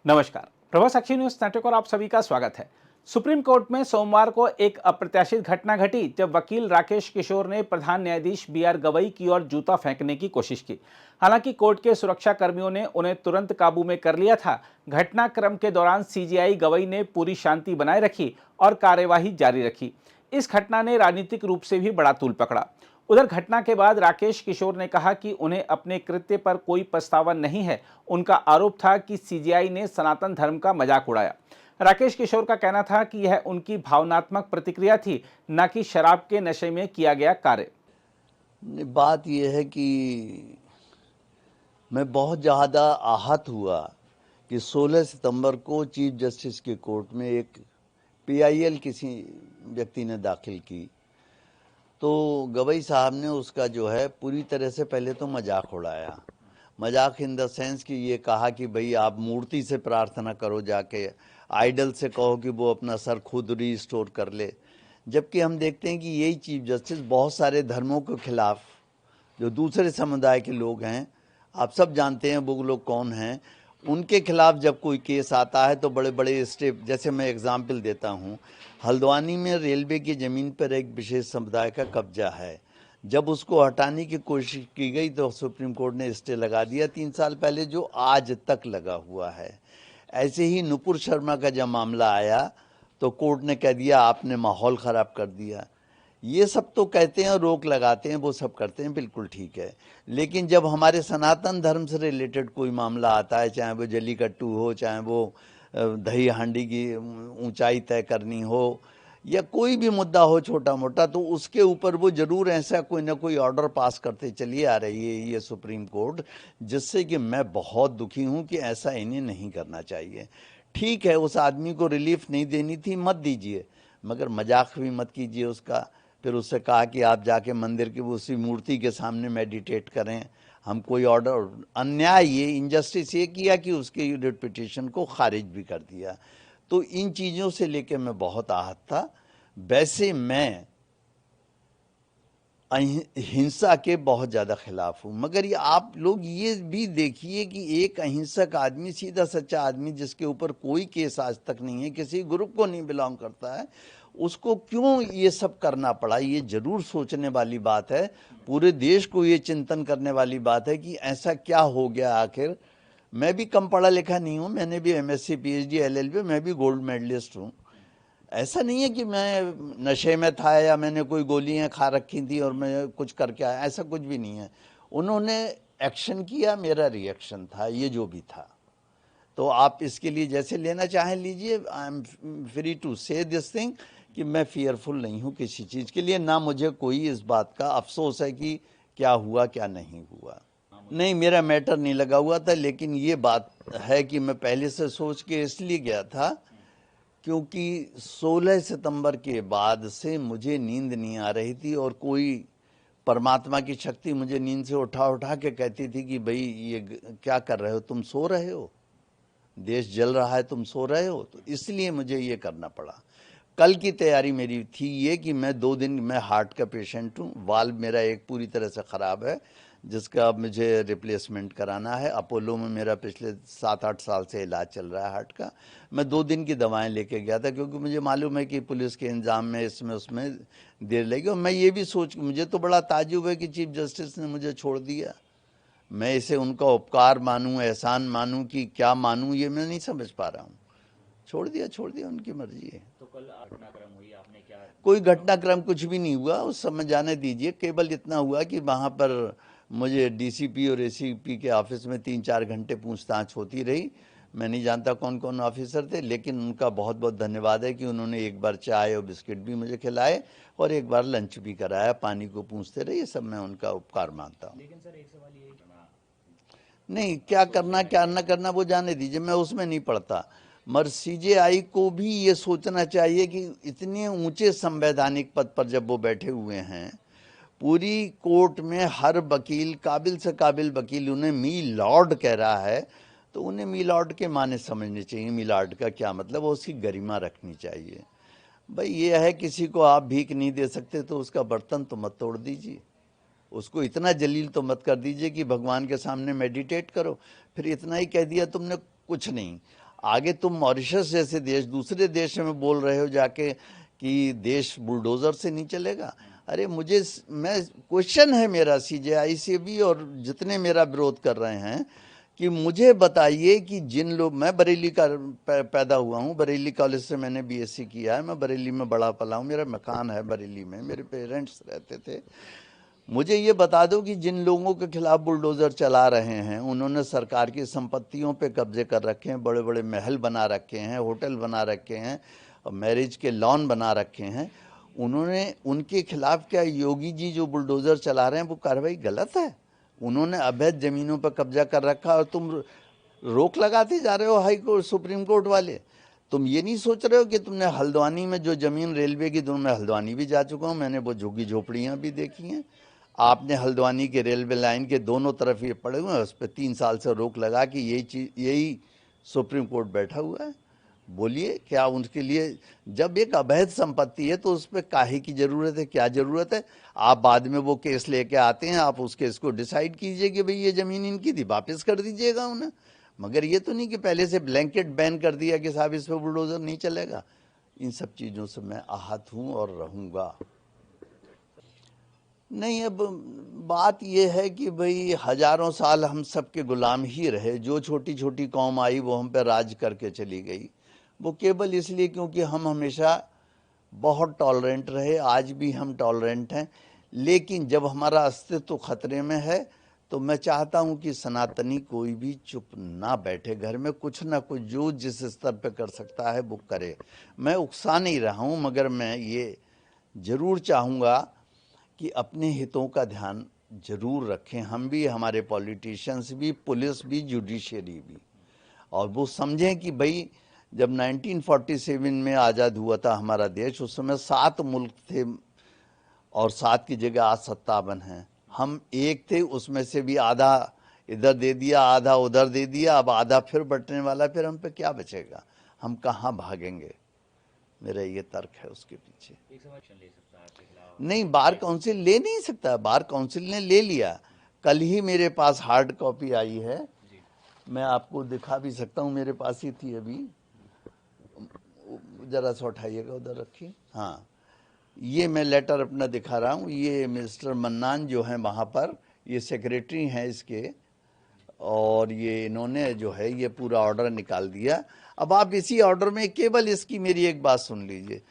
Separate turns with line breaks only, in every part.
नमस्कार, प्रभा साक्षी news network और आप सभी का स्वागत है। सुप्रीम कोर्ट में सोमवार को एक अप्रत्याशित घटना घटी जब वकील राकेश किशोर ने प्रधान न्यायाधीश बी.आर. गवई की ओर जूता फेंकने की कोशिश की। हालांकि कोर्ट के सुरक्षा कर्मियों ने उन्हें तुरंत काबू में कर लिया था। घटनाक्रम के दौरान सीजेआई गवई ने पूरी शांति बनाए रखी और कार्यवाही जारी रखी। इस घटना ने राजनीतिक रूप से भी बड़ा तूल पकड़ा। उधर घटना के बाद राकेश किशोर ने कहा कि उन्हें अपने कृत्य पर कोई पछतावा नहीं है। उनका आरोप था कि सीजेआई ने सनातन धर्म का मजाक उड़ाया। राकेश किशोर का कहना था कि यह उनकी भावनात्मक प्रतिक्रिया थी, न कि शराब के नशे में किया गया कार्य।
बात यह है कि मैं बहुत ज़्यादा आहत हुआ कि 16 सितंबर को चीफ जस्टिस के कोर्ट में एक पीआईएल किसी व्यक्ति ने दाखिल की, तो गवई साहब ने उसका जो है पूरी तरह से पहले तो मजाक उड़ाया। मजाक इन द सेंस कि ये कहा कि भाई आप मूर्ति से प्रार्थना करो, जाके आइडल से कहो कि वो अपना सर खुद रिस्टोर कर ले। जबकि हम देखते हैं कि यही चीफ जस्टिस बहुत सारे धर्मों के खिलाफ, जो दूसरे समुदाय के लोग हैं, आप सब जानते हैं वो लोग कौन हैं, उनके खिलाफ जब कोई केस आता है तो बड़े बड़े स्टेप, जैसे मैं एग्जाम्पल देता हूँ, हल्द्वानी में रेलवे की ज़मीन पर एक विशेष समुदाय का कब्जा है। जब उसको हटाने की कोशिश की गई तो सुप्रीम कोर्ट ने स्टे लगा दिया 3 साल पहले, जो आज तक लगा हुआ है। ऐसे ही नुपुर शर्मा का जब मामला आया तो कोर्ट ने कह दिया आपने माहौल ख़राब कर दिया। ये सब तो कहते हैं, रोक लगाते हैं, वो सब करते हैं, बिल्कुल ठीक है। लेकिन जब हमारे सनातन धर्म से रिलेटेड कोई मामला आता है, चाहे वो जल्लीकट्टू हो, चाहे वो दही हांडी की ऊंचाई तय करनी हो, या कोई भी मुद्दा हो छोटा मोटा, तो उसके ऊपर वो जरूर ऐसा कोई ना कोई ऑर्डर पास करते चली आ रही है ये सुप्रीम कोर्ट, जिससे कि मैं बहुत दुखी हूँ कि ऐसा इन्हें नहीं करना चाहिए। ठीक है, उस आदमी को रिलीफ नहीं देनी थी, मत दीजिए, मगर मजाक भी मत कीजिए उसका। फिर उससे कहा कि आप जाके मंदिर की उसी मूर्ति के सामने मेडिटेट करें। हम कोई ऑर्डर, अन्याय, ये इनजस्टिस ये किया कि उसके रिट पिटीशन को खारिज भी कर दिया। तो इन चीज़ों से लेकर मैं बहुत आहत था। वैसे मैं हिंसा के बहुत ज़्यादा खिलाफ हूँ, मगर ये आप लोग ये भी देखिए कि एक अहिंसक आदमी, सीधा सच्चा आदमी, जिसके ऊपर कोई केस आज तक नहीं है, किसी ग्रुप को नहीं बिलोंग करता है, उसको क्यों ये सब करना पड़ा। ये जरूर सोचने वाली बात है, पूरे देश को ये चिंतन करने वाली बात है कि ऐसा क्या हो गया आखिर। मैं भी कम पढ़ा लिखा नहीं हूँ, मैंने भी एमएससी पीएचडी एलएलबी, मैं भी गोल्ड मेडलिस्ट हूँ। ऐसा नहीं है कि मैं नशे में था या मैंने कोई गोलियां खा रखी थी और मैं कुछ करके आया, ऐसा कुछ भी नहीं है। उन्होंने एक्शन किया, मेरा रिएक्शन था, ये जो भी था। तो आप इसके लिए जैसे लेना चाहें लीजिए। आई एम फ्री टू से दिस थिंग कि मैं फियरफुल नहीं हूँ किसी चीज़ के लिए, ना मुझे कोई इस बात का अफसोस है कि क्या हुआ क्या नहीं हुआ। नहीं, मेरा मैटर नहीं लगा हुआ था, लेकिन ये बात है कि मैं पहले से सोच के इसलिए गया था क्योंकि 16 सितंबर के बाद से मुझे नींद नहीं आ रही थी, और कोई परमात्मा की शक्ति मुझे नींद से उठा उठा के कहती थी कि भाई ये क्या कर रहे हो, तुम सो रहे हो, देश जल रहा है, तुम सो रहे हो। तो इसलिए मुझे ये करना पड़ा। कल की तैयारी मेरी थी ये कि मैं 2 दिन, मैं हार्ट का पेशेंट हूँ, वाल्व मेरा एक पूरी तरह से ख़राब है, जिसका अब मुझे रिप्लेसमेंट कराना है। अपोलो में मेरा पिछले 7-8 साल से इलाज चल रहा है हार्ट का। मैं 2 दिन की दवाएं लेके गया था, क्योंकि मुझे मालूम है कि पुलिस के इंतजाम में इसमें उसमें देर लगेगी। और मैं ये भी सोच, मुझे तो बड़ा ताज्जुब है कि चीफ जस्टिस ने मुझे छोड़ दिया। मैं इसे उनका उपकार मानूं, एहसान मानूं कि क्या मानूं, ये मैं नहीं समझ पा रहा हूँ। छोड़ दिया, उनकी मर्जी है।
तो कल घटनाक्रम हुई, आपने क्या?
कोई घटनाक्रम कुछ भी नहीं हुआ, उस समय जाने दीजिए। केवल इतना हुआ कि वहाँ पर मुझे डीसीपी और एसीपी के ऑफिस में 3-4 घंटे पूछताछ होती रही। मैं नहीं जानता कौन कौन ऑफिसर थे, लेकिन उनका बहुत बहुत धन्यवाद है कि उन्होंने एक बार चाय और बिस्किट भी मुझे खिलाए और एक बार लंच भी कराया, पानी को पूछते रहे। ये सब मैं उनका उपकार मानता हूँ।
लेकिन सर एक सवाल ये करना,
नहीं, क्या करना क्या न करना वो जाने दीजिए, मैं उसमें नहीं पड़ता। मगर सीजेआई को भी ये सोचना चाहिए कि इतने ऊंचे संवैधानिक पद पर जब वो बैठे हुए हैं, पूरी कोर्ट में हर वकील, काबिल से काबिल वकील उन्हें मी लॉर्ड कह रहा है, तो उन्हें मी लॉर्ड के माने समझने चाहिए। मी लॉर्ड का क्या मतलब, उसकी गरिमा रखनी चाहिए। भाई ये है, किसी को आप भीख नहीं दे सकते तो उसका बर्तन तो मत तोड़ दीजिए, उसको इतना जलील तो मत कर दीजिए कि भगवान के सामने मेडिटेट करो। फिर इतना ही कह दिया तुमने, कुछ नहीं। आगे तुम मॉरिशस जैसे देश, दूसरे देश में बोल रहे हो जाके कि देश बुलडोजर से नहीं चलेगा। अरे मैं क्वेश्चन है मेरा सीजेआई से भी और जितने मेरा विरोध कर रहे हैं कि मुझे बताइए कि जिन लोग, मैं बरेली का पैदा हुआ हूँ, बरेली कॉलेज से मैंने बीएससी किया है, मैं बरेली में बड़ा पला हूँ, मेरा मकान है बरेली में, मेरे पेरेंट्स रहते थे। मुझे ये बता दो कि जिन लोगों के खिलाफ बुलडोज़र चला रहे हैं, उन्होंने सरकार की संपत्तियों पे कब्जे कर रखे हैं, बड़े बड़े महल बना रखे हैं, होटल बना रखे हैं, मैरिज के लॉन बना रखे हैं, उन्होंने, उनके खिलाफ क्या योगी जी जो बुलडोज़र चला रहे हैं वो कार्रवाई गलत है? उन्होंने अवैध ज़मीनों पर कब्जा कर रखा और तुम रोक लगाते जा रहे हो हाई कोर्ट सुप्रीम कोर्ट वाले। तुम ये नहीं सोच रहे हो कि तुमने हल्द्वानी में जो ज़मीन रेलवे की, मैं हल्द्वानी भी जा चुका हूँ, मैंने वो झुग्गी झोपड़ियाँ भी देखी हैं। आपने हल्द्वानी के रेलवे लाइन के दोनों तरफ ये पड़े हुए हैं, उस पर 3 साल से रोक लगा कि यही सुप्रीम कोर्ट बैठा हुआ है। बोलिए क्या उनके लिए, जब एक अवैध संपत्ति है तो उस पर काहे की ज़रूरत है, क्या ज़रूरत है? आप बाद में वो केस लेके आते हैं, आप उस केस को डिसाइड कीजिए कि भाई ये ज़मीन इनकी थी, वापस कर दीजिएगा उन्हें। मगर ये तो नहीं कि पहले से ब्लैंकेट बैन कर दिया कि साहब इस पर बुलडोज़र नहीं चलेगा। इन सब चीज़ों से मैं आहत हूँ और रहूँगा। नहीं, अब बात यह है कि भाई हजारों साल हम सबके गुलाम ही रहे, जो छोटी छोटी कौम आई वो हम पे राज करके चली गई, वो केवल इसलिए क्योंकि हम हमेशा बहुत टॉलरेंट रहे, आज भी हम टॉलरेंट हैं। लेकिन जब हमारा अस्तित्व खतरे में है तो मैं चाहता हूं कि सनातनी कोई भी चुप ना बैठे, घर में कुछ ना कुछ जो जिस स्तर पे कर सकता है वो करे। मैं उकसा नहीं रहा हूं, मगर मैं ये जरूर चाहूँगा कि अपने हितों का ध्यान जरूर रखें, हम भी, हमारे पॉलिटिशियंस भी, पुलिस भी, जुडिशरी भी, और वो समझें कि भाई जब 1947 में आज़ाद हुआ था हमारा देश, उस समय 7 मुल्क थे और 7 की जगह आज 57 हैं। हम एक थे, उसमें से भी आधा इधर दे दिया, आधा उधर दे दिया, अब आधा फिर बंटने वाला, फिर हम पे क्या बचेगा? हम कहाँ भागेंगे? मेरा ये तर्क है उसके पीछे।
एक सवाल ले सकता है आपके खिलाफ?
नहीं, बार काउंसिल ले नहीं सकता, बार काउंसिल ने ले लिया। कल ही मेरे पास हार्ड कॉपी आई है, मैं आपको दिखा भी सकता हूँ, मेरे पास ही थी अभी, जरा सा उठाइएगा, उधर रखिए। हाँ, ये मैं लेटर अपना दिखा रहा हूँ, ये मिस्टर मन्नान जो हैं वहाँ पर, ये सेक्रेटरी हैं इसके, और ये इन्होंने जो है ये पूरा ऑर्डर निकाल दिया। अब आप इसी ऑर्डर में केवल इसकी मेरी एक बात सुन लीजिए।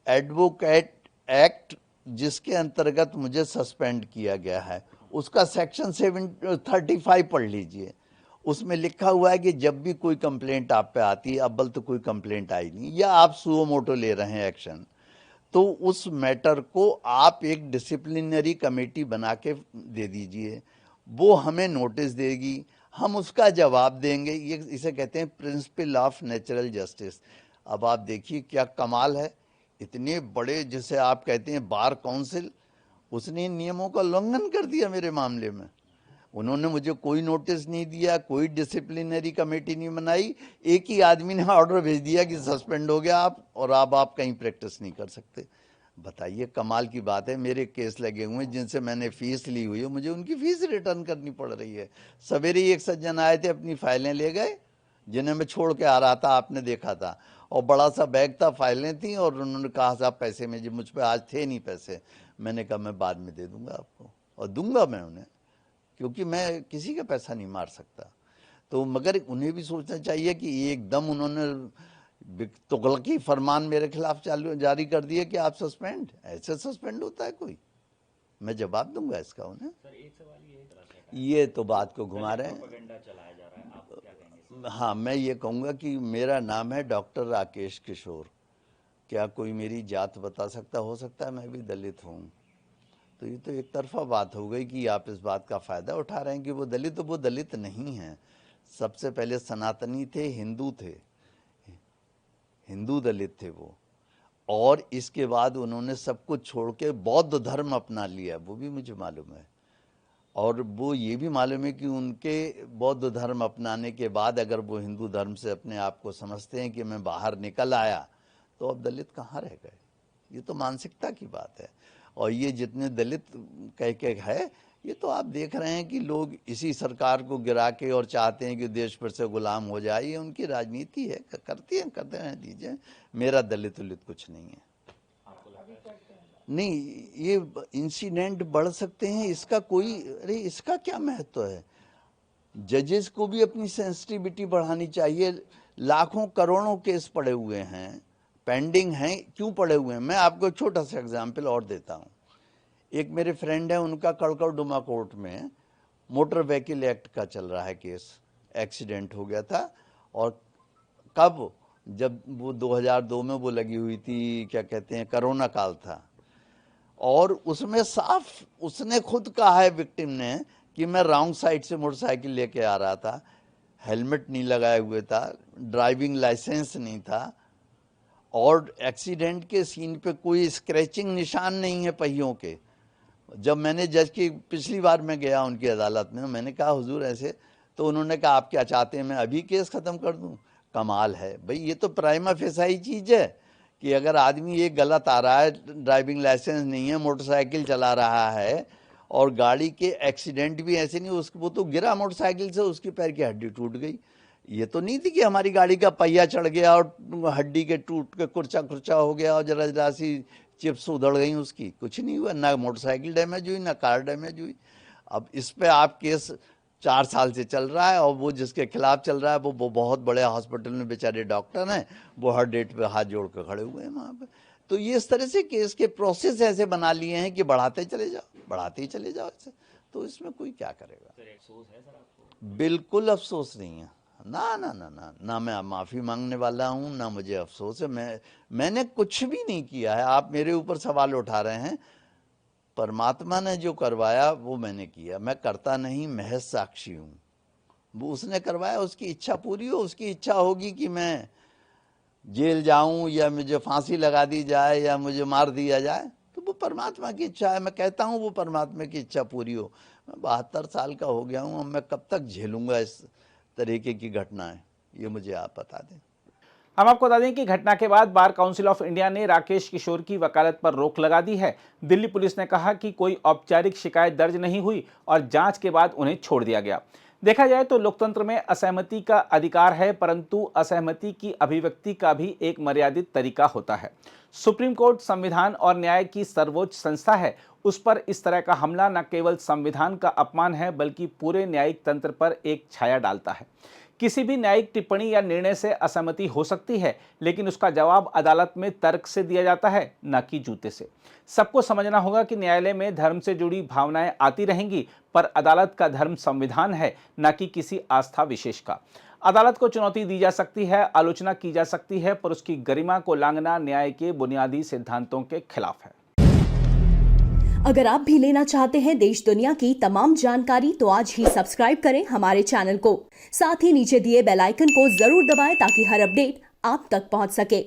एडवोकेट एक्ट जिसके अंतर्गत मुझे सस्पेंड किया गया है, उसका सेक्शन 735 पढ़ लीजिए। उसमें लिखा हुआ है कि जब भी कोई कंप्लेंट आप पे आती है, अव्वल तो कोई कंप्लेंट आई नहीं, या आप सुओ मोटो ले रहे हैं एक्शन, तो उस मैटर को आप एक डिसिप्लिनरी कमेटी बना के दे दीजिए, वो हमें नोटिस देगी, हम उसका जवाब देंगे। ये इसे कहते हैं प्रिंसिपल ऑफ नेचुरल जस्टिस। अब आप देखिए क्या कमाल है, इतने बड़े, जिसे आप कहते हैं बार काउंसिल, उसने नियमों का उल्लंघन कर दिया मेरे मामले में। उन्होंने मुझे कोई नोटिस नहीं दिया, कोई डिसिप्लिनरी कमेटी नहीं बनाई, एक ही आदमी ने ऑर्डर भेज दिया कि सस्पेंड हो गया आप, और अब आप कहीं प्रैक्टिस नहीं कर सकते। बताइए, कमाल की बात है। मेरे केस लगे हुए हैं जिनसे मैंने फीस ली हुई है, मुझे उनकी फीस रिटर्न करनी पड़ रही है। सवेरे ही एक सज्जन आए थे, अपनी फाइलें ले गए, जिन्हें मैं छोड़ के आ रहा था, आपने देखा था, और बड़ा सा बैग था, फाइलें थी, और उन्होंने कहा साहब पैसे में, जी मुझ पर आज थे नहीं पैसे। मैंने कहा मैं बाद में दे दूंगा आपको, और दूंगा मैं उन्हें, क्योंकि मैं किसी का पैसा नहीं मार सकता। तो मगर उन्हें भी सोचना चाहिए कि एकदम उन्होंने तुगलकी फरमान मेरे खिलाफ जारी कर दिए कि आप सस्पेंड, ऐसे सस्पेंड होता है कोई? मैं जवाब दूंगा इसका उन्हें।
सर एक सवाल ये तरह से
ये तो बात को घुमा रहे हैं।
प्रोपेगेंडा चलाया जा रहा है, आप क्या कहेंगे?
हाँ, मैं ये कहूँगा कि मेरा नाम है डॉक्टर राकेश किशोर। क्या कोई मेरी जात बता सकता? हो सकता है मैं भी दलित हूँ। तो ये तो एक तरफा बात हो गई कि आप इस बात का फ़ायदा उठा रहे हैं कि वो दलित, तो वो दलित नहीं हैं। सबसे पहले सनातनी थे, हिंदू थे, हिंदू दलित थे वो, और इसके बाद उन्होंने सब कुछ छोड़ के बौद्ध धर्म अपना लिया, वो भी मुझे मालूम है। और वो ये भी मालूम है कि उनके बौद्ध धर्म अपनाने के बाद अगर वो हिंदू धर्म से अपने आप को समझते हैं कि मैं बाहर निकल आया, तो अब दलित कहाँ रह गए? ये तो मानसिकता की बात है। और ये जितने दलित कह के है ये तो आप देख रहे हैं कि लोग इसी सरकार को गिरा के और चाहते हैं कि देश पर से गुलाम हो जाए, ये उनकी राजनीति है, करते हैं दीजिए। मेरा दलित उलित कुछ नहीं है। नहीं, ये इंसिडेंट बढ़ सकते हैं, इसका कोई, अरे इसका क्या महत्व है? जजेस को भी अपनी सेंसिटिविटी बढ़ानी चाहिए। लाखों करोड़ों केस पड़े हुए हैं, पेंडिंग हैं, क्यों पड़े हुए हैं? मैं आपको एक छोटा सा एग्जाम्पल और देता हूँ। एक मेरे फ्रेंड है, उनका कड़कड़डुमा कोर्ट में मोटर व्हीकल एक्ट का चल रहा है केस। एक्सीडेंट हो गया था, और कब? जब वो 2002 में वो लगी हुई थी, क्या कहते हैं, कोरोना काल था। और उसमें साफ उसने खुद कहा है, विक्टिम ने, कि मैं रॉन्ग साइड से मोटरसाइकिल लेके आ रहा था, हेलमेट नहीं लगाए हुए था, ड्राइविंग लाइसेंस नहीं था, और एक्सीडेंट के सीन पे कोई स्क्रैचिंग निशान नहीं है पहियों के। जब मैंने जज की पिछली बार मैं गया उनकी अदालत में, मैंने कहा हुजूर ऐसे, तो उन्होंने कहा आप क्या चाहते हैं, मैं अभी केस ख़त्म कर दूं? कमाल है भाई, ये तो प्राइमा फेसाई चीज़ है कि अगर आदमी ये गलत आ रहा है, ड्राइविंग लाइसेंस नहीं है, मोटरसाइकिल चला रहा है, और गाड़ी के एक्सीडेंट भी ऐसे नहीं, उसको वो तो गिरा मोटरसाइकिल से, उसकी पैर की हड्डी टूट गई। ये तो नहीं थी कि हमारी गाड़ी का पहिया चढ़ गया और हड्डी के टूट के कुर्चा हो गया और जरा सी चिप्स उधड़ गई उसकी, कुछ नहीं हुआ, ना मोटरसाइकिल डैमेज हुई, ना कार डैमेज हुई। अब इस पे आप केस 4 साल से चल रहा है, और वो जिसके खिलाफ चल रहा है वो बहुत बड़े हॉस्पिटल में बेचारे डॉक्टर हैं, वो हर डेट पे हाथ जोड़ कर खड़े हुए हैं वहाँ पे। तो ये इस तरह से केस के प्रोसेस ऐसे बना लिए हैं कि बढ़ाते ही चले जाओ ऐसे, तो इसमें कोई क्या करेगा?
सर अफसोस है सर आपको?
बिल्कुल अफसोस नहीं है, ना मैं माफ़ी मांगने वाला हूँ, ना मुझे अफसोस है। मैंने कुछ भी नहीं किया है। आप मेरे ऊपर सवाल उठा रहे हैं, परमात्मा ने जो करवाया वो मैंने किया, मैं करता नहीं, महज साक्षी हूँ। वो उसने करवाया, उसकी इच्छा पूरी हो, उसकी इच्छा होगी कि मैं जेल जाऊं, या मुझे फांसी लगा दी जाए, या मुझे मार दिया जाए, तो वो परमात्मा की इच्छा है। मैं कहता हूँ वो परमात्मा की इच्छा पूरी हो। मैं 72 साल का हो गया हूँ, अब मैं कब तक झेलूंगा इस तरीके की घटनाएं, ये मुझे आप बता दें।
हम आपको बता दें कि घटना के बाद बार काउंसिल ऑफ इंडिया ने राकेश किशोर की वकालत पर रोक लगा दी है। दिल्ली पुलिस ने कहा कि कोई औपचारिक शिकायत दर्ज नहीं हुई और जांच के बाद उन्हें छोड़ दिया गया। देखा जाए तो लोकतंत्र में असहमति का अधिकार है, परंतु असहमति की अभिव्यक्ति का भी एक मर्यादित तरीका होता है। सुप्रीम कोर्ट संविधान और न्याय की सर्वोच्च संस्था है, उस पर इस तरह का हमला न केवल संविधान का अपमान है, बल्कि पूरे न्यायिक तंत्र पर एक छाया डालता है। किसी भी न्यायिक टिप्पणी या निर्णय से असहमति हो सकती है, लेकिन उसका जवाब अदालत में तर्क से दिया जाता है, न कि जूते से। सबको समझना होगा कि न्यायालय में धर्म से जुड़ी भावनाएं आती रहेंगी, पर अदालत का धर्म संविधान है, न कि किसी आस्था विशेष का। अदालत को चुनौती दी जा सकती है, आलोचना की जा सकती है, पर उसकी गरिमा को लांघना न्याय के बुनियादी सिद्धांतों के खिलाफ है।
अगर आप भी लेना चाहते हैं देश दुनिया की तमाम जानकारी, तो आज ही सब्सक्राइब करें हमारे चैनल को। साथ ही नीचे दिए बेल आइकन को जरूर दबाएं ताकि हर अपडेट आप तक पहुंच सके।